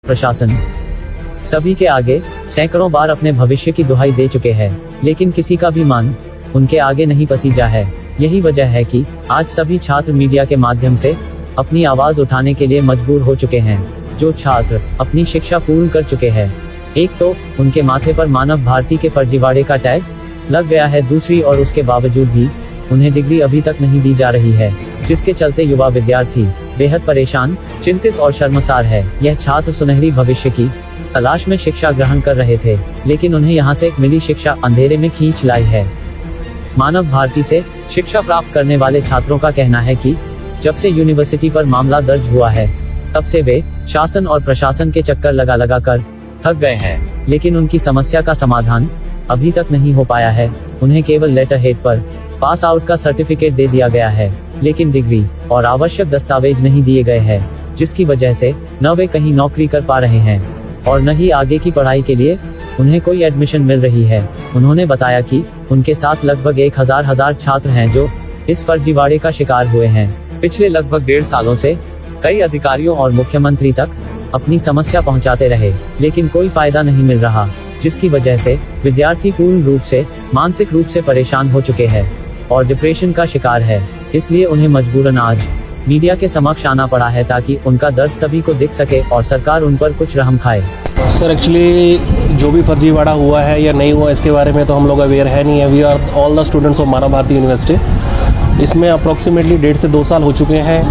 प्रशासन सभी के आगे सैकड़ों बार अपने भविष्य की दुहाई दे चुके हैं, लेकिन किसी का भी मान उनके आगे नहीं पसीजा है। यही वजह है कि आज सभी छात्र मीडिया के माध्यम से अपनी आवाज उठाने के लिए मजबूर हो चुके हैं। जो छात्र अपनी शिक्षा पूर्ण कर चुके हैं, एक तो उनके माथे पर मानव भारती के फर्जीवाड़े का टैग लग गया है, दूसरी और उसके बावजूद भी उन्हें डिग्री अभी तक नहीं दी जा रही है, जिसके चलते युवा विद्यार्थी बेहद परेशान, चिंतित और शर्मसार है। यह छात्र सुनहरी भविष्य की तलाश में शिक्षा ग्रहण कर रहे थे, लेकिन उन्हें यहाँ से मिली शिक्षा अंधेरे में खींच लाई है। मानव भारती से शिक्षा प्राप्त करने वाले छात्रों का कहना है कि जब से यूनिवर्सिटी पर मामला दर्ज हुआ है, तब से वे शासन और प्रशासन के चक्कर लगा कर थक गए हैं, लेकिन उनकी समस्या का समाधान अभी तक नहीं हो पाया है। उन्हें केवल लेटर हेड पर पास आउट का सर्टिफिकेट दे दिया गया है, लेकिन डिग्री और आवश्यक दस्तावेज नहीं दिए गए हैं, जिसकी वजह से न वे कहीं नौकरी कर पा रहे हैं और न ही आगे की पढ़ाई के लिए उन्हें कोई एडमिशन मिल रही है। उन्होंने बताया कि उनके साथ लगभग 1000 छात्र हैं जो इस फर्जीवाड़े का शिकार हुए हैं। पिछले लगभग 1.5 सालों से कई अधिकारियों और मुख्यमंत्री तक अपनी समस्या पहुंचाते रहे, लेकिन कोई फायदा नहीं मिल रहा, जिसकी वजह से विद्यार्थी पूर्ण रूप से मानसिक रूप से परेशान हो चुके हैं और डिप्रेशन का शिकार है। इसलिए उन्हें मजबूरन आज मीडिया के समक्ष आना पड़ा है, ताकि उनका दर्द सभी को दिख सके और सरकार उन पर कुछ रहम खाए। सर एक्चुअली जो भी फर्जीवाड़ा हुआ है या नहीं हुआ, इसके बारे में तो हम लोग अवेयर है नहीं है। We are all the students of Manav Bharati university. इसमें अप्रोक्सीमेटली 1.5 से 2 साल हो चुके हैं।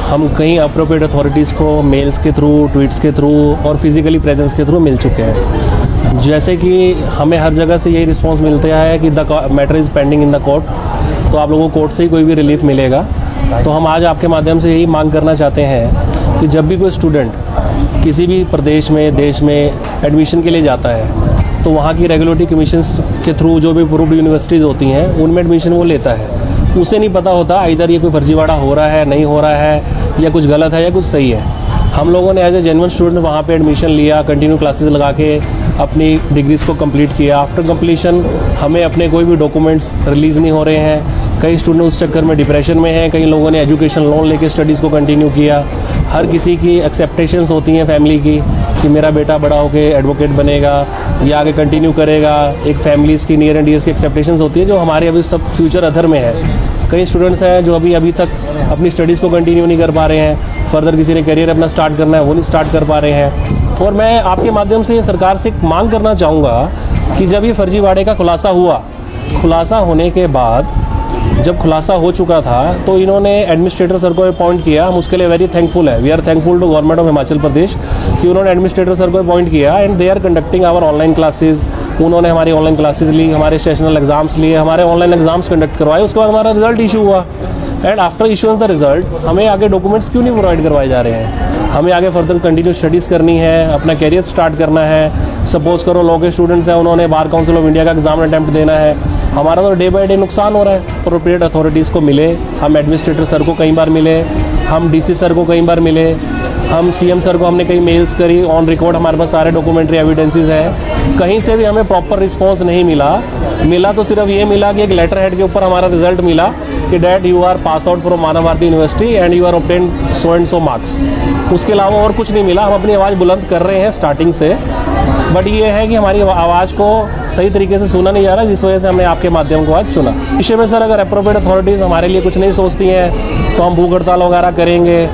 हम कई अप्रोप्रिएट अथॉरिटीज़ को मेल्स के थ्रू, ट्वीट्स के थ्रू और फिजिकली प्रेजेंस के थ्रू मिल चुके हैं। जैसे कि हमें हर जगह से यही रिस्पांस मिलता है कि the matter is pending in the court, तो आप लोगों को कोर्ट से ही कोई भी रिलीफ मिलेगा। तो हम आज आपके माध्यम से यही मांग करना चाहते हैं कि जब भी कोई स्टूडेंट किसी भी प्रदेश में, देश में एडमिशन के लिए जाता है, तो वहाँ की रेगुलेटरी कमीशंस के थ्रू जो भी अप्रूव्ड यूनिवर्सिटीज़ होती हैं, उनमें एडमिशन वो लेता है। उसे नहीं पता होता इधर ये कोई फर्जीवाड़ा हो रहा है, नहीं हो रहा है, या कुछ गलत है या कुछ सही है। हम लोगों ने एज ए जेन्युइन स्टूडेंट वहाँ पे एडमिशन लिया, कंटिन्यू क्लासेस लगा के अपनी डिग्रीज को कंप्लीट किया। आफ्टर कंप्लीशन हमें अपने कोई भी डॉक्यूमेंट्स रिलीज़ नहीं हो रहे हैं। कई स्टूडेंट उस चक्कर में डिप्रेशन में हैं। कई लोगों ने एजुकेशन लोन लेके स्टडीज़ को कंटिन्यू किया। हर किसी की एक्सेप्टेशंस होती हैं फैमिली की कि मेरा बेटा बड़ा होकर एडवोकेट बनेगा या आगे कंटिन्यू करेगा। एक फैमिलीज़ की नियर एंड डियर्स की एक्सेप्टेशंस होती है, जो हमारे अभी सब फ्यूचर अधर में है। कई स्टूडेंट्स हैं जो अभी तक अपनी स्टडीज़ को कंटिन्यू नहीं कर पा रहे हैं। फर्दर किसी ने करियर अपना स्टार्ट करना है, वो नहीं स्टार्ट कर पा रहे हैं। और मैं आपके माध्यम से सरकार से मांग करना चाहूँगा कि जब ये फर्जीवाड़े का खुलासा होने के बाद, जब खुलासा हो चुका था, तो इन्होंने एडमिनिस्ट्रेटर सर को अपॉइंट किया। हम उसके लिए वेरी थैंकफुल है। We are thankful to government of Himachal Pradesh कि उन्होंने एडमिनिस्ट्रेटर सर को अपॉइंट किया and they are conducting our online classes. उन्होंने हमारी ऑनलाइन क्लासेज ली, हमारे सेशनल एग्जाम्स लिए, हमारे ऑनलाइन एग्जाम्स कंडक्ट करवाए। उसके बाद हमारा रिजल्ट इशू हुआ and after issuing the result हमें आगे डॉक्यूमेंट्स क्यों नहीं प्रोवाइड करवाए जा रहे हैं? हमें आगे फर्दर कंटिन्यू स्टडीज़ करनी है, अपना कैरियर स्टार्ट करना है। सपोज करो लॉ के स्टूडेंट्स हैं, उन्होंने बार काउंसिल ऑफ इंडिया का एग्जाम अटेम्प्ट देना है। हमारा तो डे बाय डे नुकसान हो रहा है। अप्रोप्रिएट अथॉरिटीज़ को मिले, हम एडमिनिस्ट्रेटर सर को कई बार मिले, हम डीसी सर को कई बार मिले, हम सीएम सर को हमने कई मेल्स करी, ऑन रिकॉर्ड हमारे पास सारे डॉक्यूमेंट्री एविडेंसेस हैं। कहीं से भी हमें प्रॉपर रिस्पांस नहीं मिला तो सिर्फ ये मिला कि एक लेटर हेड के ऊपर हमारा रिजल्ट मिला कि that you are pass out from Manav Bharati university and you are obtain so and so marks. उसके अलावा और कुछ नहीं मिला। हम अपनी आवाज़ बुलंद कर रहे हैं स्टार्टिंग से, बट ये है कि हमारी आवाज़ को सही तरीके से सुना नहीं जा रहा, जिस वजह से हमने आपके माध्यम को आज चुना। विषय में सर अगर अप्रोप्रिएट अथॉरिटीज़ हमारे लिए कुछ नहीं सोचती हैं तो हम भूख हड़ताल वगैरह करेंगे,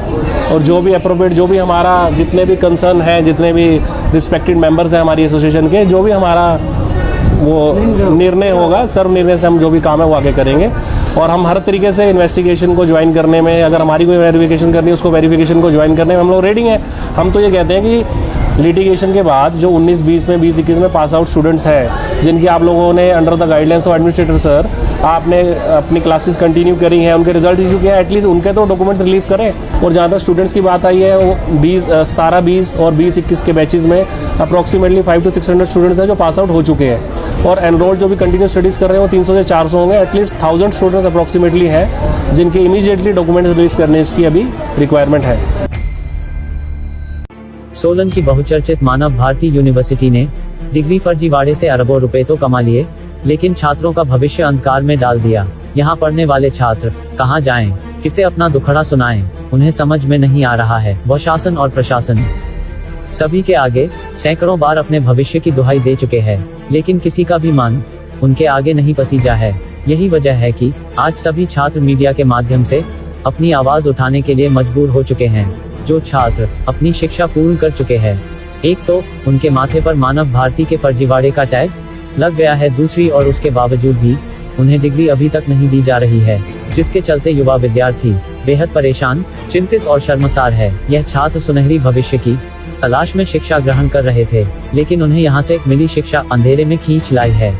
और जो भी अप्रोप्रिएट, जो भी हमारा जितने भी कंसर्न है, जितने भी रिस्पेक्टेड मेंबर्स हैं हमारी एसोसिएशन के, जो भी हमारा वो निर्णय होगा, सर्व निर्णय से हम जो भी काम है वो आगे करेंगे। और हम हर तरीके से इन्वेस्टिगेशन को ज्वाइन करने में, अगर हमारी कोई वेरिफिकेशन करनी है उसको वेरिफिकेशन को ज्वाइन करने में हम लोग रेडी हैं। हम तो ये कहते हैं कि लिटिगेशन के बाद जो 19-20 में, 20-21 में पास आउट स्टूडेंट्स हैं, जिनकी आप लोगों ने under the guidelines of administrator sir आपने अपनी क्लासेस कंटिन्यू करी हैं, उनके रिजल्ट इशू किया, एटलीस्ट उनके तो डॉक्यूमेंट्स रिलीव करें। और जहाँ तक स्टूडेंट्स की बात आई है, वो 17-20 और 20-21 के बैचेज में अप्रॉक्सीमेटली 500 to 600 स्टूडेंट्स हैं जो पास आउट हो चुके हैं, और एनरोल जो भी कंटिन्यू स्टडीज़ कर रहे हैं वो 300 से 400 होंगे। एटलीस्ट 1000 स्टूडेंट्स अप्रॉक्सीमेटली हैं जिनके इमीडिएटली डॉक्यूमेंट्स रिलीज करने की अभी रिक्वायरमेंट है। सोलन की बहुचर्चित मानव भारती यूनिवर्सिटी ने डिग्री फर्जीवाड़े से अरबों रुपए तो कमा लिए, लेकिन छात्रों का भविष्य अंधकार में डाल दिया। यहाँ पढ़ने वाले छात्र कहाँ जाएं, किसे अपना दुखड़ा सुनाएं, उन्हें समझ में नहीं आ रहा है। वो शासन और प्रशासन सभी के आगे सैकड़ों बार अपने भविष्य की दुहाई दे चुके हैं, लेकिन किसी का भी मान उनके आगे नहीं पसीजा है। यही वजह है कि आज सभी छात्र मीडिया के माध्यम से अपनी आवाज उठाने के लिए मजबूर हो चुके हैं। जो छात्र अपनी शिक्षा पूर्ण कर चुके हैं, एक तो उनके माथे पर मानव भारती के फर्जीवाड़े का टैग लग गया है, दूसरी और उसके बावजूद भी उन्हें डिग्री अभी तक नहीं दी जा रही है, जिसके चलते युवा विद्यार्थी बेहद परेशान, चिंतित और शर्मसार है। यह छात्र सुनहरी भविष्य की तलाश में शिक्षा ग्रहण कर रहे थे, लेकिन उन्हें यहाँ से मिली शिक्षा अंधेरे में खींच लाई है।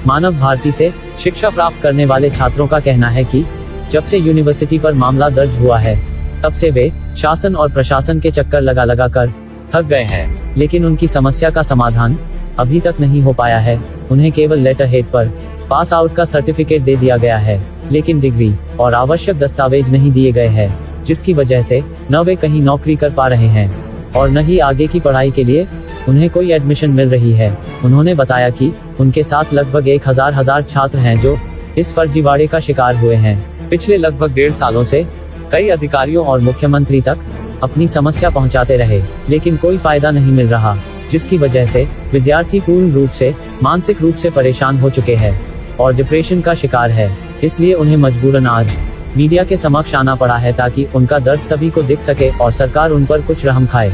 मानव भारती से शिक्षा प्राप्त करने वाले छात्रों का कहना है कि जब से यूनिवर्सिटी पर मामला दर्ज हुआ है, तब से वे शासन और प्रशासन के चक्कर लगा कर थक गए हैं, लेकिन उनकी समस्या का समाधान अभी तक नहीं हो पाया है। उन्हें केवल लेटर हेड पर पास आउट का सर्टिफिकेट दे दिया गया है, लेकिन डिग्री और आवश्यक दस्तावेज नहीं दिए गए हैं, जिसकी वजह से न वे कहीं नौकरी कर पा रहे हैं और न ही आगे की पढ़ाई के लिए उन्हें कोई एडमिशन मिल रही है। उन्होंने बताया कि उनके साथ लगभग 1000 छात्र हैं जो इस फर्जीवाड़े का शिकार हुए हैं। पिछले लगभग 1.5 सालों से कई अधिकारियों और मुख्यमंत्री तक अपनी समस्या पहुंचाते रहे, लेकिन कोई फायदा नहीं मिल रहा, जिसकी वजह से विद्यार्थी पूर्ण रूप से मानसिक रूप से परेशान हो चुके हैं और डिप्रेशन का शिकार है। इसलिए उन्हें मजबूरन आज मीडिया के समक्ष आना पड़ा है, ताकि उनका दर्द सभी को दिख सके और सरकार उन पर कुछ रहम खाए।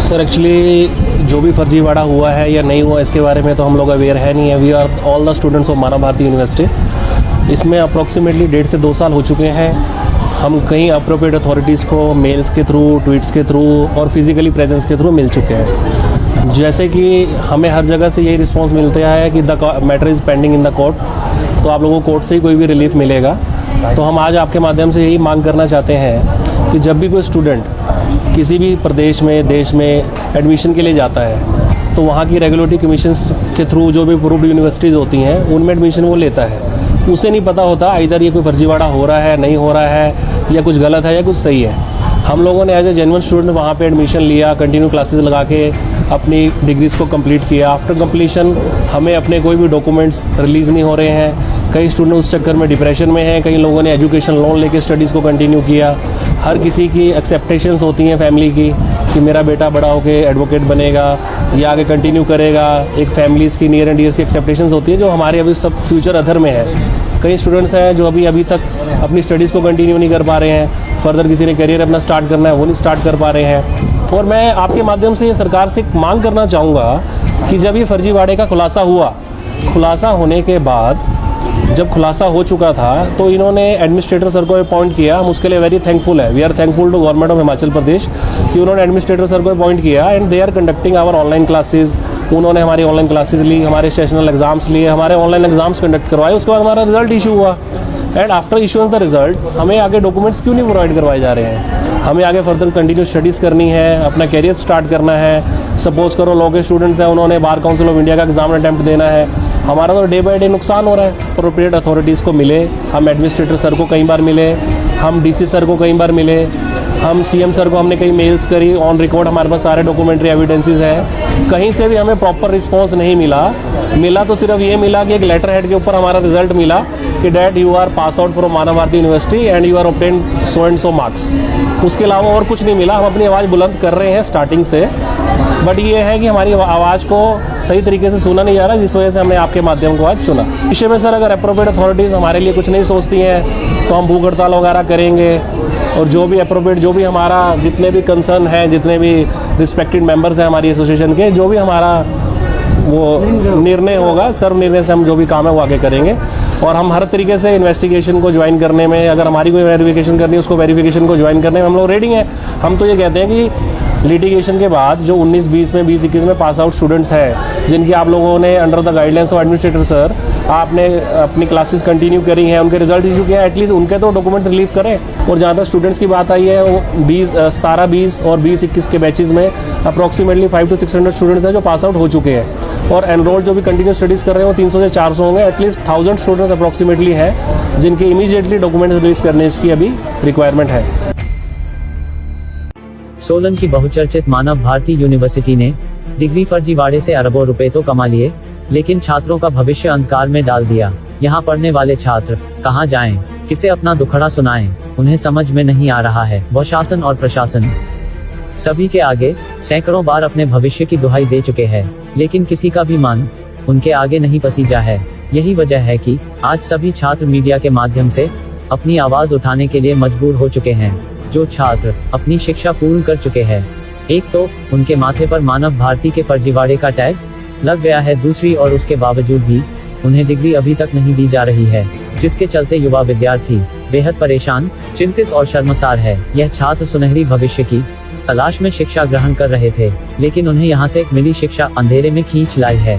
सर एक्चुअली जो भी फर्जीवाड़ा हुआ है या नहीं हुआ, इसके बारे में तो हम लोग अवेयर है नहीं है। We are all the students of Manav Bharati university. इसमें अप्रॉक्सीमेटली 1.5 से 2 साल हो चुके हैं। हम कई अप्रोप्रिएट अथॉरिटीज़ को मेल्स के थ्रू, ट्वीट्स के थ्रू और फिजिकली प्रेजेंस के थ्रू मिल चुके हैं। जैसे कि हमें हर जगह से यही रिस्पांस मिलता है कि the matter is pending in the court, तो आप लोगों को कोर्ट से ही कोई भी रिलीफ मिलेगा। तो हम आज आपके माध्यम से यही मांग करना चाहते हैं कि जब भी कोई स्टूडेंट किसी भी प्रदेश में, देश में एडमिशन के लिए जाता है, तो वहाँ की रेगुलेटरी कमीशंस के थ्रू जो भी अप्रूव्ड यूनिवर्सिटीज़ होती हैं, उनमें एडमिशन वो लेता है। उसे नहीं पता होता इधर ये कोई फर्जीवाड़ा हो रहा है, नहीं हो रहा है, या कुछ गलत है या कुछ सही है। हम लोगों ने एज ए जेन्युइन स्टूडेंट वहाँ पे एडमिशन लिया, कंटिन्यू क्लासेस लगा के अपनी डिग्रीज़ को कंप्लीट किया। आफ्टर कंप्लीशन हमें अपने कोई भी डॉक्यूमेंट्स रिलीज़ नहीं हो रहे हैं। कई स्टूडेंट उस चक्कर में डिप्रेशन में हैं, कई लोगों ने एजुकेशन लोन लेके स्टडीज़ को कंटिन्यू किया। हर किसी की एक्सेप्टेशंस होती हैं फैमिली की कि मेरा बेटा बड़ा होकर एडवोकेट बनेगा या आगे कंटिन्यू करेगा। एक फैमिलीज़ की नियर एंड डियर्स की एक्सेप्टेशंस होती है, जो हमारे अभी सब फ्यूचर अधर में है। कई स्टूडेंट्स हैं जो अभी तक अपनी स्टडीज़ को कंटिन्यू नहीं कर पा रहे हैं। फर्दर किसी ने करियर अपना स्टार्ट करना है, वो नहीं स्टार्ट कर पा रहे हैं। और मैं आपके माध्यम से सरकार से मांग करना चाहूँगा कि जब ये फर्जीवाड़े का खुलासा हुआ, खुलासा होने के बाद जब खुलासा हो चुका था, तो इन्होंने एडमिनिस्ट्रेटर सर को अपॉइंट किया। हम उसके लिए वेरी थैंकफुल है। We are thankful to government of Himachal Pradesh कि उन्होंने एडमिनिस्ट्रेटर सर को अपॉइंट किया and they are conducting our online classes. उन्होंने हमारी ऑनलाइन क्लासेज ली, हमारे सेशनल एग्जाम्स लिए, हमारे ऑनलाइन एग्जाम्स कंडक्ट करवाए। उसके बाद हमारा रिजल्ट इशू हुआ and after issuing the result हमें आगे डॉक्यूमेंट्स क्यों नहीं प्रोवाइड करवाए जा रहे हैं? हमें आगे फर्दर कंटिन्यू स्टडीज़ करनी है, अपना कैरियर स्टार्ट करना है। सपोज करो लॉ के स्टूडेंट्स हैं, उन्होंने बार काउंसिल ऑफ इंडिया का एग्जाम अटैम्प्ट देना है। हमारा तो डे बाय डे नुकसान हो रहा है। अप्रोप्रिएट अथॉरिटीज़ को मिले, हम एडमिनिस्ट्रेटर सर को कई बार मिले, हम डीसी सर को कई बार मिले, हम सीएम सर को हमने कई मेल्स करी, ऑन रिकॉर्ड हमारे पास सारे डॉक्यूमेंट्री एविडेंसेस हैं। कहीं से भी हमें प्रॉपर रिस्पांस नहीं मिला तो सिर्फ ये मिला कि एक लेटर हेड के ऊपर हमारा रिजल्ट मिला कि that you are pass out from Manav Bharati university and you are obtain so and so marks. उसके अलावा और कुछ नहीं मिला। हम अपनी आवाज़ बुलंद कर रहे हैं स्टार्टिंग से, बट ये है कि हमारी आवाज़ को सही तरीके से सुना नहीं जा रहा, जिस वजह से हमने आपके माध्यम को आज चुना। विषय में सर अगर अप्रोप्रिएट अथॉरिटीज़ हमारे लिए कुछ नहीं सोचती हैं तो हम भूख हड़ताल वगैरह करेंगे, और जो भी अप्रोप्रिएट, जो भी हमारा जितने भी कंसर्न हैं, जितने भी रिस्पेक्टेड मेंबर्स हैं हमारी एसोसिएशन के, जो भी हमारा वो निर्णय होगा, सर्व निर्णय से हम जो भी काम है वो आगे करेंगे। और हम हर तरीके से इन्वेस्टिगेशन को ज्वाइन करने में, अगर हमारी कोई वेरिफिकेशन करनी है उसको वेरिफिकेशन को ज्वाइन करने में हम लोग रेडी हैं। हम तो ये कहते हैं कि लिटिगेशन के बाद जो 19-20 में, 20-21 में पास आउट स्टूडेंट्स हैं, जिनकी आप लोगों ने under the guidelines of administrator sir आपने अपनी क्लासेस कंटिन्यू करी हैं, उनके रिजल्ट इशू किया, एटलीस्ट उनके तो डॉक्यूमेंट रिलीव करें। और जहाँ तक स्टूडेंट्स की बात आई है, वो 17, 20 और 20-21 के बैचेज में अप्रॉक्सीमेटली 500 to 600 स्टूडेंट्स हैं जो पास आउट हो चुके हैं। और एनरोल जो भी कंटिन्यू स्टडीज़ कर रहे हैं वो 300 से 400 होंगे। एटलीस्ट 1000 स्टूडेंट्स अप्रॉक्सीमेटली हैं जिनके इमीडिएटली डॉक्यूमेंट्स रिलीज करने की अभी रिक्वायरमेंट है। सोलन की बहुचर्चित मानव भारती यूनिवर्सिटी ने डिग्री फर्जीवाड़े से अरबों रुपए तो कमा लिए, लेकिन छात्रों का भविष्य अंधकार में डाल दिया। यहाँ पढ़ने वाले छात्र कहाँ जाएं, किसे अपना दुखड़ा सुनाएं, उन्हें समझ में नहीं आ रहा है। वो शासन और प्रशासन सभी के आगे सैकड़ों बार अपने भविष्य की दुहाई दे चुके हैं, लेकिन किसी का भी मान उनके आगे नहीं पसीजा है। यही वजह है कि आज सभी छात्र मीडिया के माध्यम से अपनी आवाज उठाने के लिए मजबूर हो चुके हैं। जो छात्र अपनी शिक्षा पूर्ण कर चुके हैं, एक तो उनके माथे पर मानव भारती के फर्जीवाड़े का टैग लग गया है, दूसरी और उसके बावजूद भी उन्हें डिग्री अभी तक नहीं दी जा रही है, जिसके चलते युवा विद्यार्थी बेहद परेशान, चिंतित और शर्मसार है। यह छात्र सुनहरी भविष्य की तलाश में शिक्षा ग्रहण कर रहे थे, लेकिन उन्हें यहाँ से मिली शिक्षा अंधेरे में खींच लाई है।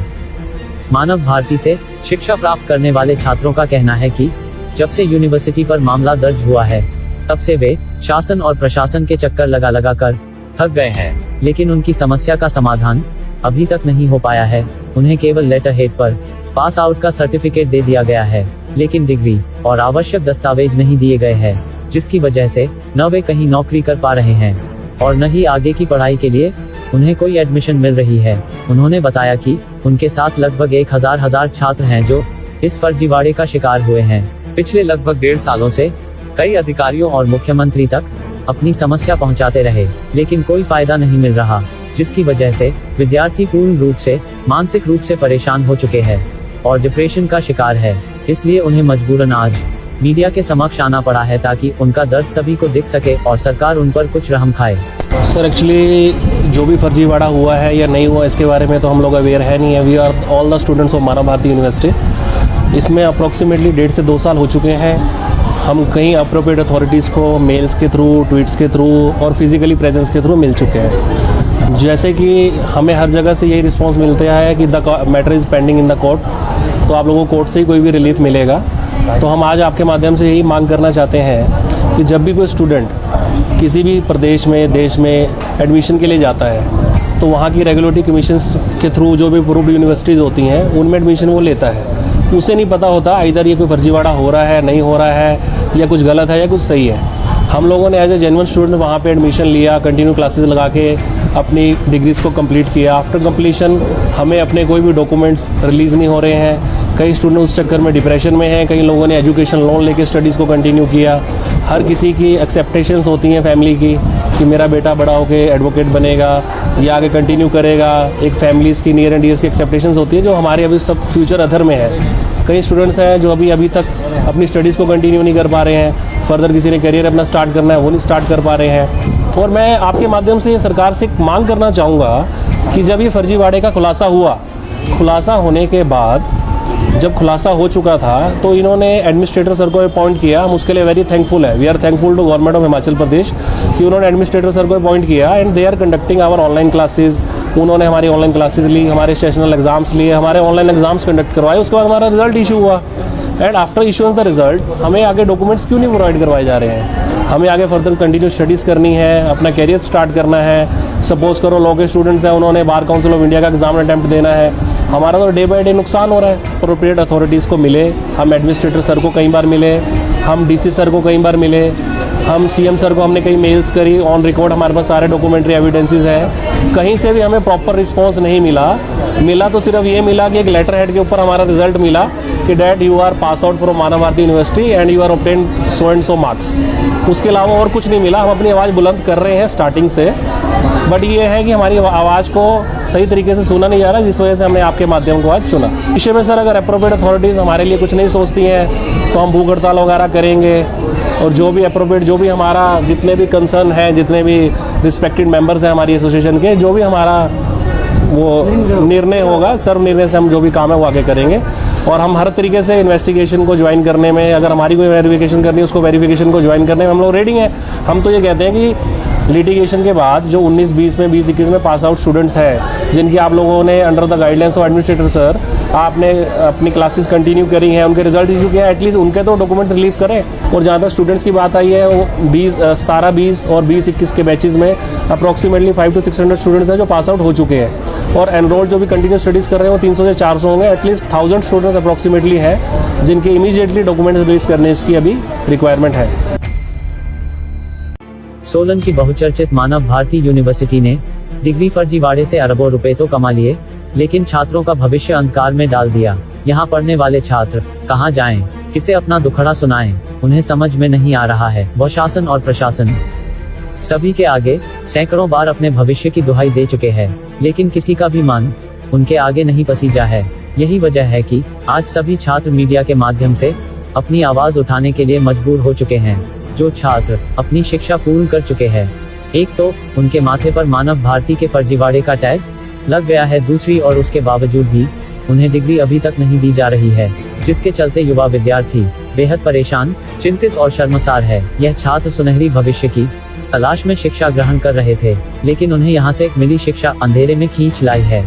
मानव भारती से शिक्षा प्राप्त करने वाले छात्रों का कहना है कि जब से यूनिवर्सिटी पर मामला दर्ज हुआ है, तब से वे शासन और प्रशासन के चक्कर लगा कर थक गए हैं, लेकिन उनकी समस्या का समाधान अभी तक नहीं हो पाया है। उन्हें केवल लेटर हेड पर पास आउट का सर्टिफिकेट दे दिया गया है, लेकिन डिग्री और आवश्यक दस्तावेज नहीं दिए गए हैं, जिसकी वजह से न वे कहीं नौकरी कर पा रहे हैं और न ही आगे की पढ़ाई के लिए उन्हें कोई एडमिशन मिल रही है। उन्होंने बताया कि उनके साथ लगभग 1000 छात्र हैं जो इस फर्जीवाड़े का शिकार हुए हैं। पिछले लगभग 1.5 सालों से कई अधिकारियों और मुख्यमंत्री तक अपनी समस्या पहुंचाते रहे, लेकिन कोई फायदा नहीं मिल रहा, जिसकी वजह से विद्यार्थी पूर्ण रूप से मानसिक रूप से परेशान हो चुके हैं और डिप्रेशन का शिकार है। इसलिए उन्हें मजबूरन आज मीडिया के समक्ष आना पड़ा है, ताकि उनका दर्द सभी को दिख सके और सरकार उन पर कुछ रहम खाए। सर एक्चुअली जो भी फर्जीवाड़ा हुआ है या नहीं हुआ, इसके बारे में तो हम लोग अवेयर है नहीं है। We are all the students of Manav Bharati university. इसमें अप्रॉक्सीमेटली 1.5 से 2 साल हो चुके हैं। हम कई अप्रोप्रिएट अथॉरिटीज़ को मेल्स के थ्रू, ट्वीट्स के थ्रू और फिजिकली प्रेजेंस के थ्रू मिल चुके हैं। जैसे कि हमें हर जगह से यही रिस्पॉन्स मिलता है कि the matter is pending in the court, तो आप लोगों को कोर्ट से ही कोई भी रिलीफ मिलेगा। तो हम आज आपके माध्यम से यही मांग करना चाहते हैं कि जब भी कोई स्टूडेंट किसी भी प्रदेश में, देश में एडमिशन के लिए जाता है, तो वहाँ की रेगुलेटरी कमीशंस के थ्रू जो भी अप्रूव्ड यूनिवर्सिटीज़ होती हैं, उनमें एडमिशन वो लेता है। उसे नहीं पता होता इधर ये कोई फर्जीवाड़ा हो रहा है, नहीं हो रहा है, या कुछ गलत है या कुछ सही है। हम लोगों ने एज ए जेन्युइन स्टूडेंट वहाँ पे एडमिशन लिया, कंटिन्यू क्लासेस लगा के अपनी डिग्रीज़ को कंप्लीट किया। आफ्टर कंप्लीशन हमें अपने कोई भी डॉक्यूमेंट्स रिलीज़ नहीं हो रहे हैं। कई स्टूडेंट उस चक्कर में डिप्रेशन में हैं, कई लोगों ने एजुकेशन लोन लेके स्टडीज़ को कंटिन्यू किया। हर किसी की एक्सेप्टेशंस होती हैं फैमिली की कि मेरा बेटा बड़ा होकर एडवोकेट बनेगा या आगे कंटिन्यू करेगा। एक फैमिलीज़ की नियर एंड डियर्स की एक्सेप्टेशंस होती है, जो हमारे अभी सब फ्यूचर अधर में है। कई स्टूडेंट्स हैं जो अभी तक अपनी स्टडीज़ को कंटिन्यू नहीं कर पा रहे हैं। फर्दर किसी ने करियर अपना स्टार्ट करना है, वो नहीं स्टार्ट कर पा रहे हैं। और मैं आपके माध्यम से सरकार से मांग करना चाहूँगा कि जब ये फर्जीवाड़े का खुलासा होने के बाद, जब खुलासा हो चुका था, तो इन्होंने एडमिनिस्ट्रेटर सर को अपॉइंट किया। हम उसके लिए वेरी थैंकफुल है। We are thankful to government of Himachal Pradesh कि उन्होंने एडमिनिस्ट्रेटर सर को अपॉइंट किया and they are conducting our online classes. उन्होंने हमारी ऑनलाइन क्लासेस ली, हमारे सेशनल एग्जाम्स लिए, हमारे ऑनलाइन एग्जाम्स कंडक्ट करवाए। उसके बाद हमारा रिजल्ट इशू हुआ and after issuing the result हमें आगे डॉक्यूमेंट्स क्यों नहीं प्रोवाइड करवाए जा रहे हैं? हमें आगे फर्दर कंटिन्यू स्टडीज़ करनी है, अपना कैरियर स्टार्ट करना है। सपोज करो लॉ के स्टूडेंट्स हैं, उन्होंने बार काउंसिल ऑफ इंडिया का एग्जाम अटैम्प्ट देना है। हमारा तो डे बाय डे नुकसान हो रहा है। अप्रोप्रिएट अथॉरिटीज़ को मिले, हम एडमिनिस्ट्रेटर सर को कई बार मिले, हम डीसी सर को कई बार मिले, हम सीएम सर को हमने कई मेल्स करी, ऑन रिकॉर्ड हमारे पास सारे डॉक्यूमेंट्री एविडेंसेस हैं। कहीं से भी हमें प्रॉपर रिस्पांस नहीं मिला तो सिर्फ ये मिला कि एक लेटर हेड के ऊपर हमारा रिजल्ट मिला कि that you are pass out from Manav Bharati university and you are obtain so and so marks. उसके अलावा और कुछ नहीं मिला। हम अपनी आवाज़ बुलंद कर रहे हैं स्टार्टिंग से, बट ये है कि हमारी आवाज़ को सही तरीके से सुना नहीं जा रहा, जिस वजह से हमने आपके माध्यम को आज चुना। विषय में सर अगर अप्रोप्रिएट अथॉरिटीज़ हमारे लिए कुछ नहीं सोचती हैं तो हम भूख हड़ताल वगैरह करेंगे, और जो भी अप्रोप्रिएट, जो भी हमारा जितने भी कंसर्न हैं, जितने भी रिस्पेक्टेड मेंबर्स हैं हमारी एसोसिएशन के, जो भी हमारा वो निर्णय होगा, सर्व निर्णय से हम जो भी काम है वो आगे करेंगे। और हम हर तरीके से इन्वेस्टिगेशन को ज्वाइन करने में, अगर हमारी कोई वेरिफिकेशन करनी है उसको वेरिफिकेशन को ज्वाइन करने में हम लोग रेडी हैं। हम तो ये कहते हैं कि लिटिगेशन के बाद जो 19-20 में, 20-21 में पास आउट स्टूडेंट्स हैं, जिनकी आप लोगों ने under the guidelines of administrator sir आपने अपनी क्लासेस कंटिन्यू करी हैं, उनके रिजल्ट इशू किया, एटलीस्ट उनके तो डॉक्यूमेंट रिलीव करें। और जहाँ तक स्टूडेंट्स की बात आई है, वो 17-20 और 20-21 के बैचेज में अप्रॉक्सीमेटली 500 to 600 स्टूडेंट्स हैं जो पास आउट हो चुके हैं, और एनरोल जो भी कंटिन्यू स्टडीज़ कर रहे हैं वो 300 से 400 होंगे। एटलीस्ट 1000 स्टूडेंट्स अप्रॉक्सीमेटली हैं जिनके इमीडिएटली डॉक्यूमेंट रिलीज करने इसकी अभी रिक्वायरमेंट है। सोलन की बहुचर्चित मानव भारती यूनिवर्सिटी ने डिग्री फर्जीवाड़े से अरबों रुपए तो कमा लिए, लेकिन छात्रों का भविष्य अंधकार में डाल दिया। यहाँ पढ़ने वाले छात्र कहाँ जाएं, किसे अपना दुखड़ा सुनाएं, उन्हें समझ में नहीं आ रहा है। वो शासन और प्रशासन सभी के आगे सैकड़ों बार अपने भविष्य की दुहाई दे चुके हैं, लेकिन किसी का भी मान उनके आगे नहीं पसीजा है। यही वजह है कि आज सभी छात्र मीडिया के माध्यम से अपनी आवाज उठाने के लिए मजबूर हो चुके हैं। जो छात्र अपनी शिक्षा पूर्ण कर चुके हैं, एक तो उनके माथे पर मानव भारती के फर्जीवाड़े का टैग लग गया है, दूसरी और उसके बावजूद भी उन्हें डिग्री अभी तक नहीं दी जा रही है, जिसके चलते युवा विद्यार्थी बेहद परेशान, चिंतित और शर्मसार है। यह छात्र सुनहरी भविष्य की तलाश में शिक्षा ग्रहण कर रहे थे, लेकिन उन्हें यहाँ से मिली शिक्षा अंधेरे में खींच लाई है।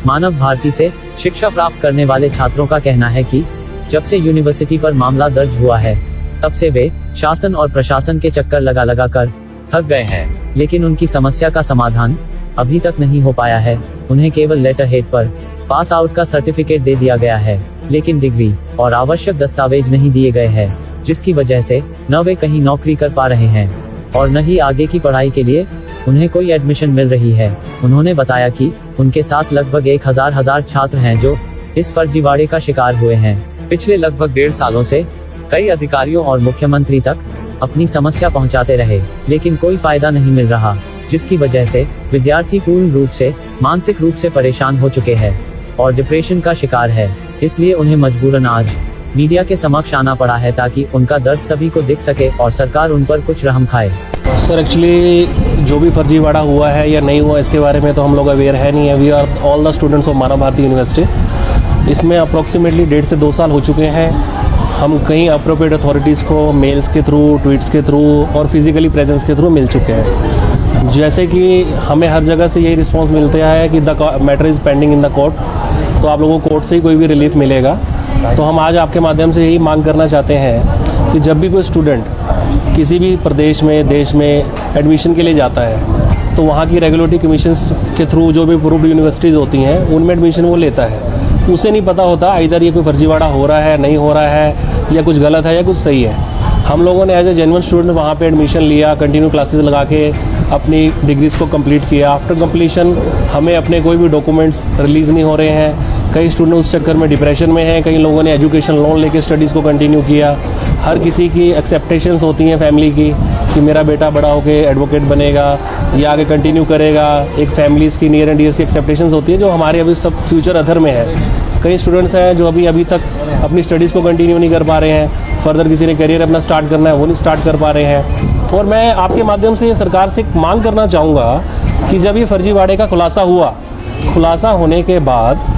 मानव भारती से शिक्षा प्राप्त करने वाले छात्रों का कहना है कि जब से यूनिवर्सिटी पर मामला दर्ज हुआ है, तब से वे शासन और प्रशासन के चक्कर लगा कर थक गए हैं, लेकिन उनकी समस्या का समाधान अभी तक नहीं हो पाया है। उन्हें केवल लेटर हेड पर पास आउट का सर्टिफिकेट दे दिया गया है, लेकिन डिग्री और आवश्यक दस्तावेज नहीं दिए गए हैं, जिसकी वजह से न वे कहीं नौकरी कर पा रहे हैं और न ही आगे की पढ़ाई के लिए उन्हें कोई एडमिशन मिल रही है। उन्होंने बताया कि उनके साथ लगभग 1000 छात्र हैं जो इस फर्जीवाड़े का शिकार हुए हैं। पिछले लगभग 1.5 सालों से कई अधिकारियों और मुख्यमंत्री तक अपनी समस्या पहुंचाते रहे, लेकिन कोई फायदा नहीं मिल रहा, जिसकी वजह से विद्यार्थी पूर्ण रूप से मानसिक रूप से परेशान हो चुके हैं और डिप्रेशन का शिकार है। इसलिए उन्हें मजबूरन आज मीडिया के समक्ष आना पड़ा है, ताकि उनका दर्द सभी को दिख सके और सरकार उन पर कुछ रहम खाए। सर एक्चुअली जो भी फर्जीवाड़ा हुआ है या नहीं हुआ, इसके बारे में तो हम लोग अवेयर है नहीं है। We are all the students of Manav Bharati university. इसमें अप्रॉक्सीमेटली 1.5 से 2 साल हो चुके हैं। हम कई अप्रोप्रिएट अथॉरिटीज़ को मेल्स के थ्रू, ट्वीट्स के थ्रू और फिजिकली प्रेजेंस के थ्रू मिल चुके हैं। जैसे कि हमें हर जगह से यही रिस्पांस मिलता है कि the matter is pending in the court, तो आप लोगों को कोर्ट से ही कोई भी रिलीफ मिलेगा। तो हम आज आपके माध्यम से यही मांग करना चाहते हैं कि जब भी कोई स्टूडेंट किसी भी प्रदेश में, देश में एडमिशन के लिए जाता है, तो वहाँ की रेगुलेटरी कमीशंस के थ्रू जो भी अप्रूव्ड यूनिवर्सिटीज़ होती हैं, उनमें एडमिशन वो लेता है। उसे नहीं पता होता इधर ये कोई फर्जीवाड़ा हो रहा है, नहीं हो रहा है, या कुछ गलत है या कुछ सही है। हम लोगों ने एज ए जेन्युइन स्टूडेंट वहाँ पे एडमिशन लिया, कंटिन्यू क्लासेस लगा के अपनी डिग्रीज़ को कंप्लीट किया। आफ्टर कंप्लीशन हमें अपने कोई भी डॉक्यूमेंट्स रिलीज़ नहीं हो रहे हैं। कई स्टूडेंट उस चक्कर में डिप्रेशन में हैं, कई लोगों ने एजुकेशन लोन लेके स्टडीज़ को कंटिन्यू किया। हर किसी की एक्सेप्टेशंस होती हैं फैमिली की कि मेरा बेटा बड़ा होकर एडवोकेट बनेगा या आगे कंटिन्यू करेगा। एक फैमिलीज़ की नियर एंड डियर्स की एक्सेप्टेशंस होती है, जो हमारे अभी सब फ्यूचर अदर में है। कई स्टूडेंट्स हैं जो अभी तक अपनी स्टडीज़ को कंटिन्यू नहीं कर पा रहे हैं। फर्दर किसी ने करियर अपना स्टार्ट करना है, वो नहीं स्टार्ट कर पा रहे हैं। और मैं आपके माध्यम से सरकार से मांग करना चाहूँगा कि जब ये फर्जीवाड़े का खुलासा हुआ, खुलासा होने के बाद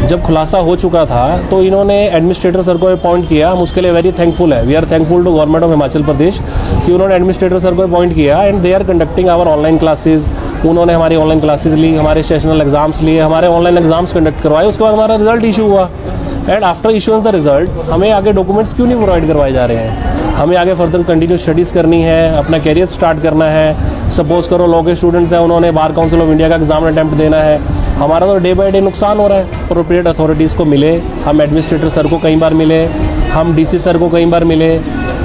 जब खुलासा हो चुका था, तो इन्होंने एडमिनिस्ट्रेटर सर को अपॉइंट किया। हम उसके लिए वेरी थैंकफुल है। We are thankful to government of Himachal Pradesh कि उन्होंने एडमिनिस्ट्रेटर सर को अपॉइंट किया and they are conducting our online classes. उन्होंने हमारी ऑनलाइन क्लासेज ली, हमारे सेशनल एग्जाम्स लिए, हमारे ऑनलाइन एग्जाम्स कंडक्ट करवाए। उसके बाद हमारा रिजल्ट इशू हुआ and after issuing the result हमें आगे डॉक्यूमेंट्स क्यों नहीं प्रोवाइड करवाए जा रहे हैं? हमें आगे फर्दर कंटिन्यू स्टडीज़ करनी है, अपना करियर स्टार्ट करना है। सपोज करो लॉ के स्टूडेंट्स हैं, उन्होंने बार काउंसिल ऑफ इंडिया का एग्जाम अटैम्प्ट देना है। हमारा तो डे बाय डे नुकसान हो रहा है। अप्रोप्रिएट अथॉरिटीज़ को मिले, हम एडमिनिस्ट्रेटर सर को कई बार मिले, हम डीसी सर को कई बार मिले,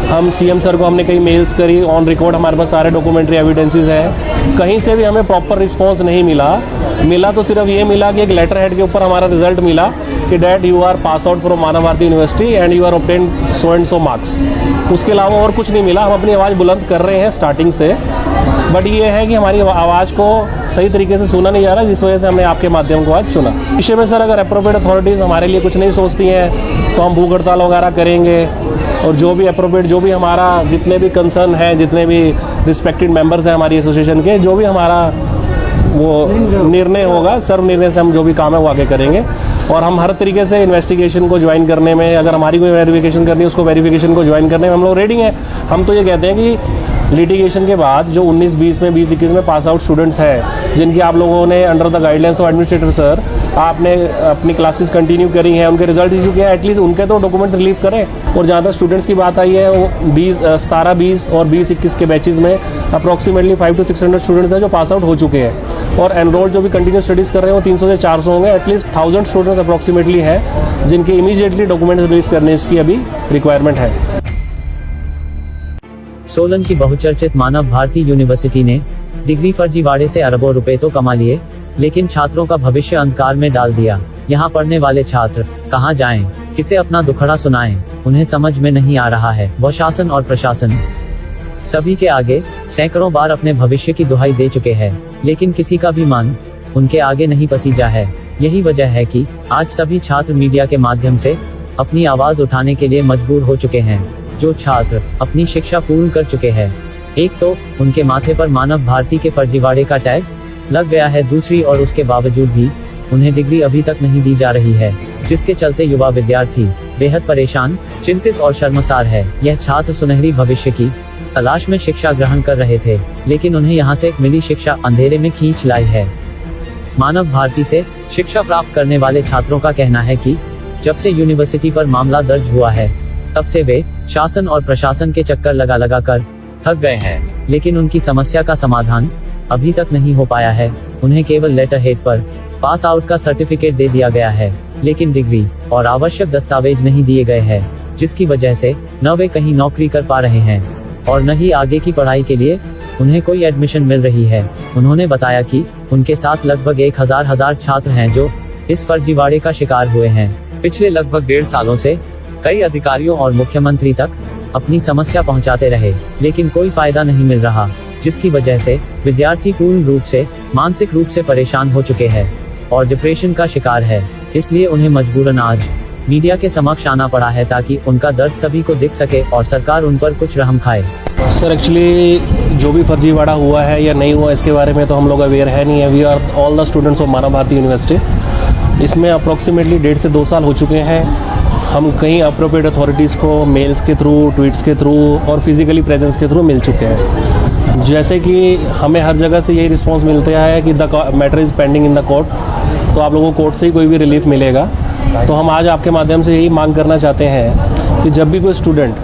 हम सीएम सर को हमने कई मेल्स करी, ऑन रिकॉर्ड हमारे पास सारे डॉक्यूमेंट्री एविडेंसेस हैं। कहीं से भी हमें प्रॉपर रिस्पांस नहीं मिला तो सिर्फ ये मिला कि एक लेटर हेड के ऊपर हमारा रिजल्ट मिला कि that you are pass out from Manav Bharati university and you are obtain so and so marks. उसके अलावा और कुछ नहीं मिला। हम अपनी आवाज़ बुलंद कर रहे हैं स्टार्टिंग से, बट ये है कि हमारी आवाज़ को सही तरीके से सुना नहीं जा रहा, जिस वजह से हमने आपके माध्यम को आज चुना। विषय में सर अगर अप्रोप्रिएट अथॉरिटीज़ हमारे लिए कुछ नहीं सोचती हैं तो हम भूख हड़ताल वगैरह करेंगे, और जो भी अप्रोप्रिएट, जो भी हमारा जितने भी कंसर्न हैं, जितने भी रिस्पेक्टेड मेंबर्स हैं हमारी एसोसिएशन के, जो भी हमारा वो निर्णय होगा, सर्व निर्णय से हम जो भी काम है वो आगे करेंगे। और हम हर तरीके से इन्वेस्टिगेशन को ज्वाइन करने में, अगर हमारी कोई वेरिफिकेशन करनी है उसको वेरिफिकेशन को ज्वाइन करने में हम लोग रेडी हैं। हम तो ये कहते हैं कि लिटिगेशन के बाद जो 19-20 में, 20-21 में पास आउट स्टूडेंट्स हैं, जिनकी आप लोगों ने under the guidelines of administrator sir आपने अपनी क्लासेस कंटिन्यू करी हैं, उनके रिजल्ट इशू किया, एटलीस्ट उनके तो डॉक्यूमेंट रिलीव करें। और जहाँ तक स्टूडेंट्स की बात आई है, वो 17-20 और 20-21 के बैचेज में अप्रॉक्सीमेटली 500 to 600 स्टूडेंट्स हैं जो पास आउट हो चुके हैं। और एनरोल्ड जो भी कंटिन्यू स्टडीज़ कर रहे हैं वो 300 से 400 होंगे। एटलीस्ट 1000 स्टूडेंट्स अप्रॉक्सीमेटली हैं जिनके इमीडिएटली डॉक्यूमेंट्स रिलीज करने इसकी अभी रिक्वायरमेंट है। सोलन की बहुचर्चित मानव भारती यूनिवर्सिटी ने डिग्री फर्जीवाड़े से अरबों रुपए तो कमा लिए, लेकिन छात्रों का भविष्य अंधकार में डाल दिया। यहाँ पढ़ने वाले छात्र कहाँ जाएं, किसे अपना दुखड़ा सुनाएं, उन्हें समझ में नहीं आ रहा है। वो शासन और प्रशासन सभी के आगे सैकड़ों बार अपने भविष्य की दुहाई दे चुके हैं, लेकिन किसी का भी मान उनके आगे नहीं पसीजा है। यही वजह है कि आज सभी छात्र मीडिया के माध्यम से अपनी आवाज उठाने के लिए मजबूर हो चुके हैं। जो छात्र अपनी शिक्षा पूर्ण कर चुके हैं, एक तो उनके माथे पर मानव भारती के फर्जीवाड़े का टैग लग गया है, दूसरी और उसके बावजूद भी उन्हें डिग्री अभी तक नहीं दी जा रही है, जिसके चलते युवा विद्यार्थी बेहद परेशान, चिंतित और शर्मसार है। यह छात्र सुनहरी भविष्य की तलाश में शिक्षा ग्रहण कर रहे थे, लेकिन उन्हें यहाँ से मिली शिक्षा अंधेरे में खींच लाई है। मानव भारती से शिक्षा प्राप्त करने वाले छात्रों का कहना है कि जब से यूनिवर्सिटी पर मामला दर्ज हुआ है, तब से वे शासन और प्रशासन के चक्कर लगा कर थक गए हैं, लेकिन उनकी समस्या का समाधान अभी तक नहीं हो पाया है। उन्हें केवल लेटर हेड पर पास आउट का सर्टिफिकेट दे दिया गया है, लेकिन डिग्री और आवश्यक दस्तावेज नहीं दिए गए हैं, जिसकी वजह से न वे कहीं नौकरी कर पा रहे हैं और न ही आगे की पढ़ाई के लिए उन्हें कोई एडमिशन मिल रही है। उन्होंने बताया कि उनके साथ लगभग 1000 छात्र हैं जो इस फर्जीवाड़े का शिकार हुए हैं। पिछले लगभग 1.5 सालों से कई अधिकारियों और मुख्यमंत्री तक अपनी समस्या पहुंचाते रहे, लेकिन कोई फायदा नहीं मिल रहा, जिसकी वजह से विद्यार्थी पूर्ण रूप से मानसिक रूप से परेशान हो चुके हैं और डिप्रेशन का शिकार है। इसलिए उन्हें मजबूरन आज मीडिया के समक्ष आना पड़ा है, ताकि उनका दर्द सभी को दिख सके और सरकार उन पर कुछ रहम खाए। सर एक्चुअली जो भी फर्जीवाड़ा हुआ है या नहीं हुआ, इसके बारे में तो हम लोग अवेयर है नहीं है। We are all the students of Manav Bharati university. इसमें अप्रॉक्सीमेटली 1.5 से 2 साल हो चुके हैं। हम कई अप्रोप्रिएट अथॉरिटीज़ को मेल्स के थ्रू, ट्वीट्स के थ्रू और फिजिकली प्रेजेंस के थ्रू मिल चुके हैं। जैसे कि हमें हर जगह से यही रिस्पॉन्स मिलता है कि the matter is pending in the court, तो आप लोगों को कोर्ट से ही कोई भी रिलीफ मिलेगा। तो हम आज आपके माध्यम से यही मांग करना चाहते हैं कि जब भी कोई स्टूडेंट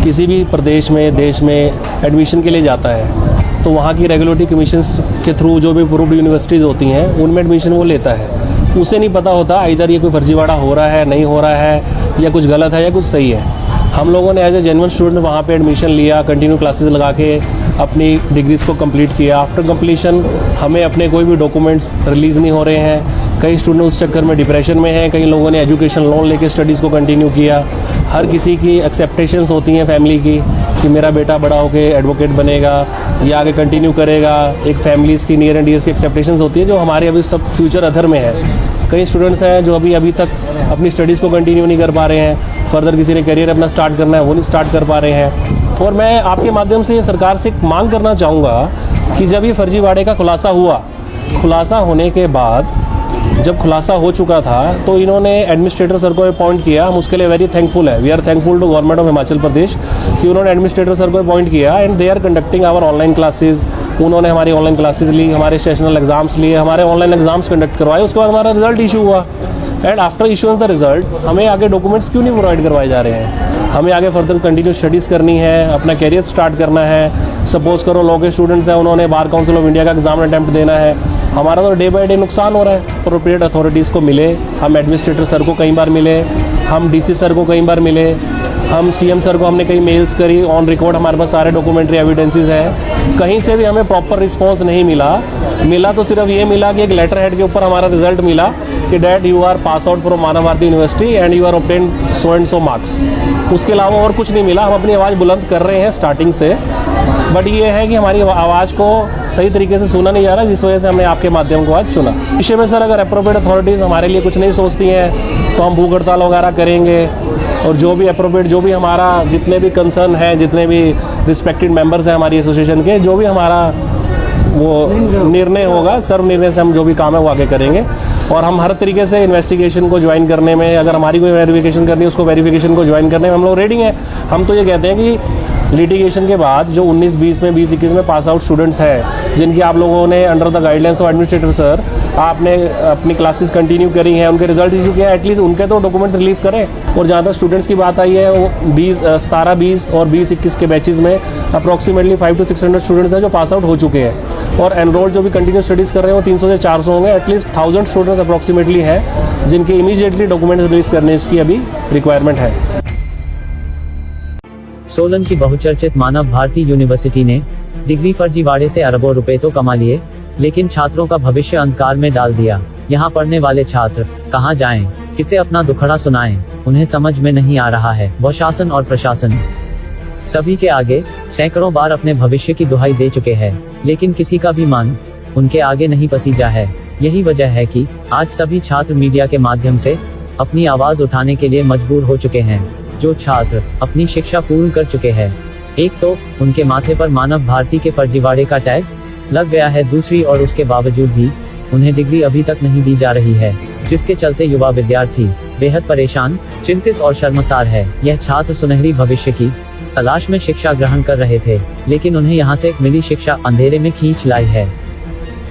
किसी भी प्रदेश में, देश में एडमिशन के लिए जाता है, तो वहाँ की रेगुलेटरी कमीशंस के थ्रू जो भी अप्रूव्ड यूनिवर्सिटीज़ होती हैं, उनमें एडमिशन वो लेता है। उसे नहीं पता होता इधर ये कोई फर्जीवाड़ा हो रहा है, नहीं हो रहा है, या कुछ गलत है या कुछ सही है। हम लोगों ने एज ए जेन्युइन स्टूडेंट वहाँ पे एडमिशन लिया, कंटिन्यू क्लासेस लगा के अपनी डिग्रीज़ को कंप्लीट किया। आफ्टर कंप्लीशन हमें अपने कोई भी डॉक्यूमेंट्स रिलीज़ नहीं हो रहे हैं। कई स्टूडेंट उस चक्कर में डिप्रेशन में हैं, कई लोगों ने एजुकेशन लोन लेके स्टडीज़ को कंटिन्यू किया। हर किसी की एक्सेप्टेशंस होती हैं फैमिली की कि मेरा बेटा बड़ा होके एडवोकेट बनेगा या आगे कंटिन्यू करेगा। एक फैमिलीज़ की नियर एंड डियर्स की एक्सेप्टेशंस होती है, जो हमारे अभी सब फ्यूचर अधर में है। कई स्टूडेंट्स हैं जो अभी तक अपनी स्टडीज़ को कंटिन्यू नहीं कर पा रहे हैं। फर्दर किसी ने करियर अपना स्टार्ट करना है, वो नहीं स्टार्ट कर पा रहे हैं। और मैं आपके माध्यम से सरकार से मांग करना चाहूँगा कि जब ये फर्जीवाड़े का खुलासा होने के बाद, जब खुलासा हो चुका था, तो इन्होंने एडमिनिस्ट्रेटर सर को अपॉइंट किया। हम उसके लिए वेरी थैंकफुल है। We are thankful to government of Himachal Pradesh कि उन्होंने एडमिनिस्ट्रेटर सर को अपॉइंट किया and they are conducting our online classes. उन्होंने हमारी ऑनलाइन क्लासेज ली, हमारे सेशनल एग्जाम्स लिए, हमारे ऑनलाइन एग्जाम्स कंडक्ट करवाए। उसके बाद हमारा रिजल्ट इशू हुआ and after issuing the result हमें आगे डॉक्यूमेंट्स क्यों नहीं प्रोवाइड करवाए जा रहे हैं? हमें आगे फर्दर कंटिन्यू स्टडीज़ करनी है, अपना कैरियर स्टार्ट करना है। सपोज करो लॉ के स्टूडेंट्स हैं, उन्होंने बार काउंसिल ऑफ इंडिया का एग्जाम अटैम्प्ट देना है। हमारा तो डे बाय डे नुकसान हो रहा है। अप्रोप्रिएट अथॉरिटीज़ को मिले, हम एडमिनिस्ट्रेटर सर को कई बार मिले, हम डीसी सर को कई बार मिले, हम सीएम सर को हमने कई मेल्स करी, ऑन रिकॉर्ड हमारे पास सारे डॉक्यूमेंट्री एविडेंसेस हैं। कहीं से भी हमें प्रॉपर रिस्पॉन्स नहीं मिला तो सिर्फ ये मिला कि एक लेटर हेड के ऊपर हमारा रिजल्ट मिला कि that you are pass out from Manav Bharati university and you are obtain so and so marks. उसके अलावा और कुछ नहीं मिला। हम अपनी आवाज़ बुलंद कर रहे हैं स्टार्टिंग से, बट ये है कि हमारी आवाज़ को सही तरीके से सुना नहीं जा रहा, जिस वजह से हमने आपके माध्यम को आज चुना। विषय में सर अगर अप्रोप्रिएट अथॉरिटीज़ हमारे लिए कुछ नहीं सोचती हैं तो हम भूख हड़ताल वगैरह करेंगे, और जो भी अप्रोप्रिएट, जो भी हमारा जितने भी कंसर्न है, जितने भी रिस्पेक्टेड मेंबर्स हैं हमारी एसोसिएशन के, जो भी हमारा वो निर्णय होगा, सर्व निर्णय से हम जो भी काम है वो आगे करेंगे। और हम हर तरीके से इन्वेस्टिगेशन को ज्वाइन करने में, अगर हमारी कोई वेरिफिकेशन करनी है उसको वेरिफिकेशन को ज्वाइन करने में हम लोग रेडी हैं। हम तो ये कहते हैं कि लिटिगेशन के बाद जो 19-20 में, 20-21 में पास आउट स्टूडेंट्स हैं, जिनकी आप लोगों ने under the guidelines of administrator sir आपने अपनी क्लासेस कंटिन्यू करी हैं, उनके रिजल्ट इशू किया, एटलीस्ट उनके तो डॉक्यूमेंट्स रिलीव करें। और जहाँ तक स्टूडेंट्स की बात आई है, वो 17-20 और 20-21 के बैचेज में अप्रॉक्सीमेटली 500 to 600 स्टूडेंट्स हैं जो पास आउट हो चुके हैं, और एनरोल्ड जो भी कंटिन्यू स्टडीज़ कर रहे हैं वो 300 से 400 होंगे। एटलीस्ट 1000 स्टूडेंट्स अप्रॉक्सीमेटली हैं जिनके इमीडिएटली डॉक्यूमेंट्स रिलीज करने की अभी रिक्वायरमेंट है। सोलन की बहुचर्चित मानव भारती यूनिवर्सिटी ने डिग्री फर्जीवाड़े से अरबों रुपए तो कमा लिए, लेकिन छात्रों का भविष्य अंधकार में डाल दिया। यहाँ पढ़ने वाले छात्र कहाँ जाएं, किसे अपना दुखड़ा सुनाएं, उन्हें समझ में नहीं आ रहा है। वो शासन और प्रशासन सभी के आगे सैकड़ों बार अपने भविष्य की दुहाई दे चुके हैं, लेकिन किसी का भी मान उनके आगे नहीं पसीजा है। यही वजह है कि आज सभी छात्र मीडिया के माध्यम से अपनी आवाज उठाने के लिए मजबूर हो चुके हैं। जो छात्र अपनी शिक्षा पूर्ण कर चुके हैं, एक तो उनके माथे पर मानव भारती के फर्जीवाड़े का टैग लग गया है, दूसरी और उसके बावजूद भी उन्हें डिग्री अभी तक नहीं दी जा रही है, जिसके चलते युवा विद्यार्थी बेहद परेशान, चिंतित और शर्मसार है। यह छात्र सुनहरी भविष्य की तलाश में शिक्षा ग्रहण कर रहे थे, लेकिन उन्हें यहाँ से मिली शिक्षा अंधेरे में खींच लाई है।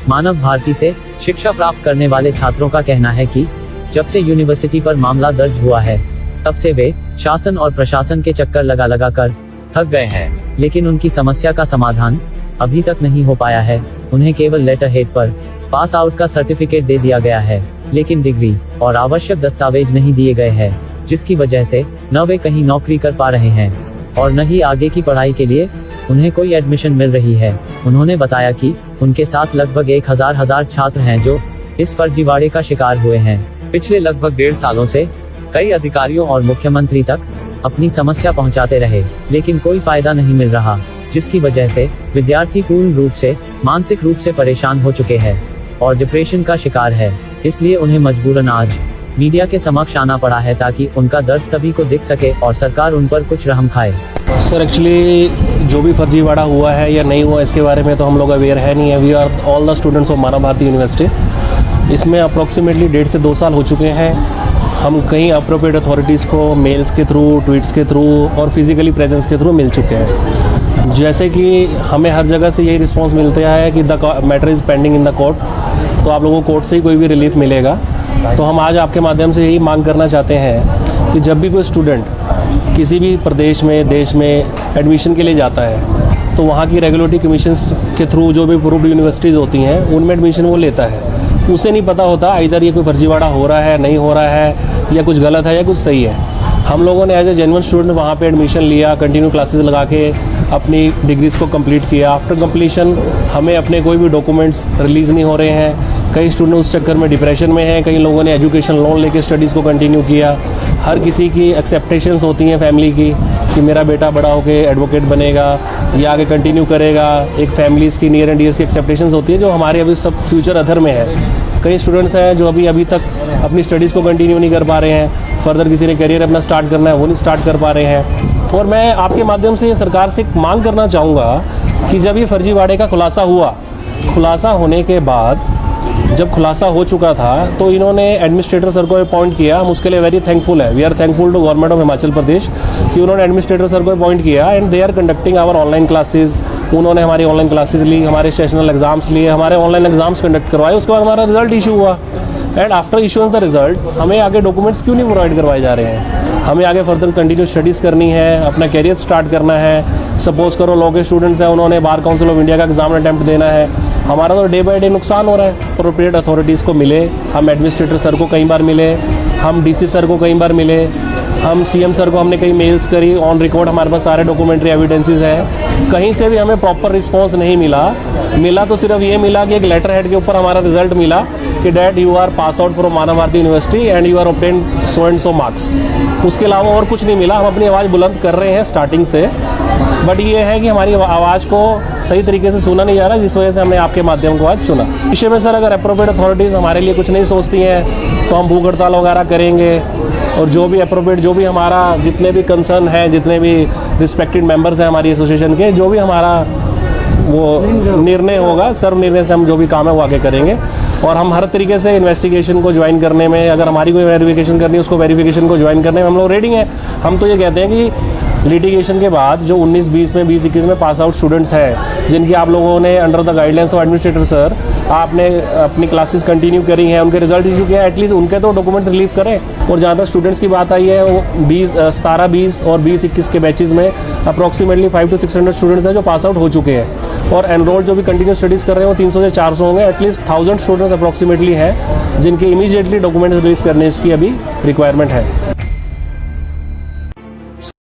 मानव भारती से शिक्षा प्राप्त करने वाले छात्रों का कहना है कि जब से यूनिवर्सिटी पर मामला दर्ज हुआ है, तब से वे शासन और प्रशासन के चक्कर लगा लगा कर थक गए हैं, लेकिन उनकी समस्या का समाधान अभी तक नहीं हो पाया है। उन्हें केवल लेटर हेड पर पास आउट का सर्टिफिकेट दे दिया गया है, लेकिन डिग्री और आवश्यक दस्तावेज नहीं दिए गए हैं, जिसकी वजह से न वे कहीं नौकरी कर पा रहे हैं और न ही आगे की पढ़ाई के लिए उन्हें कोई एडमिशन मिल रही है। उन्होंने बताया कि उनके साथ लगभग 1000 छात्र हैं जो इस फर्जीवाड़े का शिकार हुए हैं। पिछले लगभग 1.5 सालों से कई अधिकारियों और मुख्यमंत्री तक अपनी समस्या पहुंचाते रहे, लेकिन कोई फायदा नहीं मिल रहा, जिसकी वजह से विद्यार्थी पूर्ण रूप से मानसिक रूप से परेशान हो चुके हैं और डिप्रेशन का शिकार है। इसलिए उन्हें मजबूरन आज मीडिया के समक्ष आना पड़ा है, ताकि उनका दर्द सभी को दिख सके और सरकार उन पर कुछ रहम खाए। सर एक्चुअली जो भी फर्जीवाड़ा हुआ है या नहीं हुआ, इसके बारे में तो हम लोग अवेयर है नहीं है। We are all the students of Manav Bharati university. इसमें अप्रॉक्सीमेटली 1.5 से 2 साल हो चुके हैं। हम कई अप्रोप्रिएट अथॉरिटीज़ को मेल्स के थ्रू, ट्वीट्स के थ्रू और फिजिकली प्रेजेंस के थ्रू मिल चुके हैं। जैसे कि हमें हर जगह से यही रिस्पांस मिलता है कि the matter is pending in the court, तो आप लोगों को कोर्ट से ही कोई भी रिलीफ मिलेगा। तो हम आज आपके माध्यम से यही मांग करना चाहते हैं कि जब भी कोई स्टूडेंट किसी भी प्रदेश में, देश में एडमिशन के लिए जाता है, तो वहाँ की रेगुलेटरी कमीशंस के थ्रू जो भी अप्रूव्ड यूनिवर्सिटीज़ होती हैं, उनमें एडमिशन वो लेता है। उसे नहीं पता होता इधर ये कोई फर्जीवाड़ा हो रहा है, नहीं हो रहा है, या कुछ गलत है या कुछ सही है। हम लोगों ने एज ए जेन्युइन स्टूडेंट वहाँ पे एडमिशन लिया, कंटिन्यू क्लासेस लगा के अपनी डिग्रीज़ को कंप्लीट किया। आफ्टर कंप्लीशन हमें अपने कोई भी डॉक्यूमेंट्स रिलीज़ नहीं हो रहे हैं। कई स्टूडेंट उस चक्कर में डिप्रेशन में हैं, कई लोगों ने एजुकेशन लोन लेके स्टडीज़ को कंटिन्यू किया। हर किसी की एक्सेप्टेशंस होती हैं फैमिली की कि मेरा बेटा बड़ा होकर एडवोकेट बनेगा या आगे कंटिन्यू करेगा। एक फैमिलीज़ की नियर एंड डियर्स की एक्सेप्टेशंस होती है, जो हमारे अभी सब फ्यूचर अधर में है। कई स्टूडेंट्स हैं जो अभी तक अपनी स्टडीज़ को कंटिन्यू नहीं कर पा रहे हैं। फर्दर किसी ने करियर अपना स्टार्ट करना है, वो नहीं स्टार्ट कर पा रहे हैं। और मैं आपके माध्यम से सरकार से मांग करना चाहूँगा कि जब ये फर्जीवाड़े का खुलासा हुआ, खुलासा होने के बाद जब खुलासा हो चुका था, तो इन्होंने एडमिनिस्ट्रेटर सर को अपॉइंट किया। हम उसके लिए वेरी थैंकफुल है। We are thankful to government of Himachal Pradesh कि उन्होंने एडमिनिस्ट्रेटर सर को अपॉइंट किया and they are conducting our online classes. उन्होंने हमारी ऑनलाइन क्लासेज ली, हमारे सेशनल एग्जाम्स लिए, हमारे ऑनलाइन एग्जाम्स कंडक्ट करवाए। उसके बाद हमारा रिजल्ट इशू हुआ and after issuing the result हमें आगे डॉक्यूमेंट्स क्यों नहीं प्रोवाइड करवाए जा रहे हैं? हमें आगे फर्दर कंटिन्यू स्टडीज़ करनी है, अपना कैरियर स्टार्ट करना है। सपोज करो लॉ के स्टूडेंट्स हैं, उन्होंने बार काउंसिल ऑफ इंडिया का एग्जाम अटैम्प्ट देना है। हमारा तो डे बाय डे नुकसान हो रहा है। अप्रोप्रिएट अथॉरिटीज़ को मिले, हम एडमिनिस्ट्रेटर सर को कई बार मिले, हम डीसी सर को कई बार मिले, हम सीएम सर को हमने कई मेल्स करी, ऑन रिकॉर्ड हमारे पास सारे डॉक्यूमेंट्री एविडेंसेस हैं। कहीं से भी हमें प्रॉपर रिस्पांस नहीं मिला तो सिर्फ ये मिला कि एक लेटर हेड के ऊपर हमारा रिजल्ट मिला कि that you are pass out from Manav Bharati university and you are obtain so and so marks. उसके अलावा और कुछ नहीं मिला। हम अपनी आवाज़ बुलंद कर रहे हैं स्टार्टिंग से, बट ये है कि हमारी आवाज़ को सही तरीके से सुना नहीं जा रहा, जिस वजह से हमने आपके माध्यम को आज चुना। विषय में सर अगर अप्रोप्रिएट अथॉरिटीज़ हमारे लिए कुछ नहीं सोचती हैं तो हम भूख हड़ताल वगैरह करेंगे, और जो भी अप्रोप्रिएट, जो भी हमारा जितने भी कंसर्न है, जितने भी रिस्पेक्टेड मेंबर्स हैं हमारी एसोसिएशन के, जो भी हमारा वो निर्णय होगा, सर्व निर्णय से हम जो भी काम है वो आगे करेंगे। और हम हर तरीके से इन्वेस्टिगेशन को ज्वाइन करने में, अगर हमारी कोई वेरिफिकेशन करनी है उसको वेरिफिकेशन को ज्वाइन करने में हम लोग रेडी हैं। हम तो ये कहते हैं कि लिटिगेशन के बाद जो 19-20 में, 20-21 में पास आउट स्टूडेंट्स हैं, जिनकी आप लोगों ने under the guidelines of administrator sir आपने अपनी क्लासेस कंटिन्यू करी हैं, उनके रिजल्ट इशू किया, एटलीस्ट उनके तो डॉक्यूमेंट रिलीव करें। और जहाँ तक स्टूडेंट्स की बात आई है, वो 17-20 और 20-21 के बैचेज में अप्रॉक्सीमेटली 500 to 600 स्टूडेंट्स हैं जो पास आउट हो चुके हैं, और एनरोल जो भी कंटिन्यू स्टडीज़ कर रहे हैं वो 300 से 400 होंगे। एटलीस्ट 1000 स्टूडेंट्स अप्रॉक्सीमेटली हैं जिनके इमीडिएटली डॉक्यूमेंट्स रिलीज करने की अभी रिक्वायरमेंट है।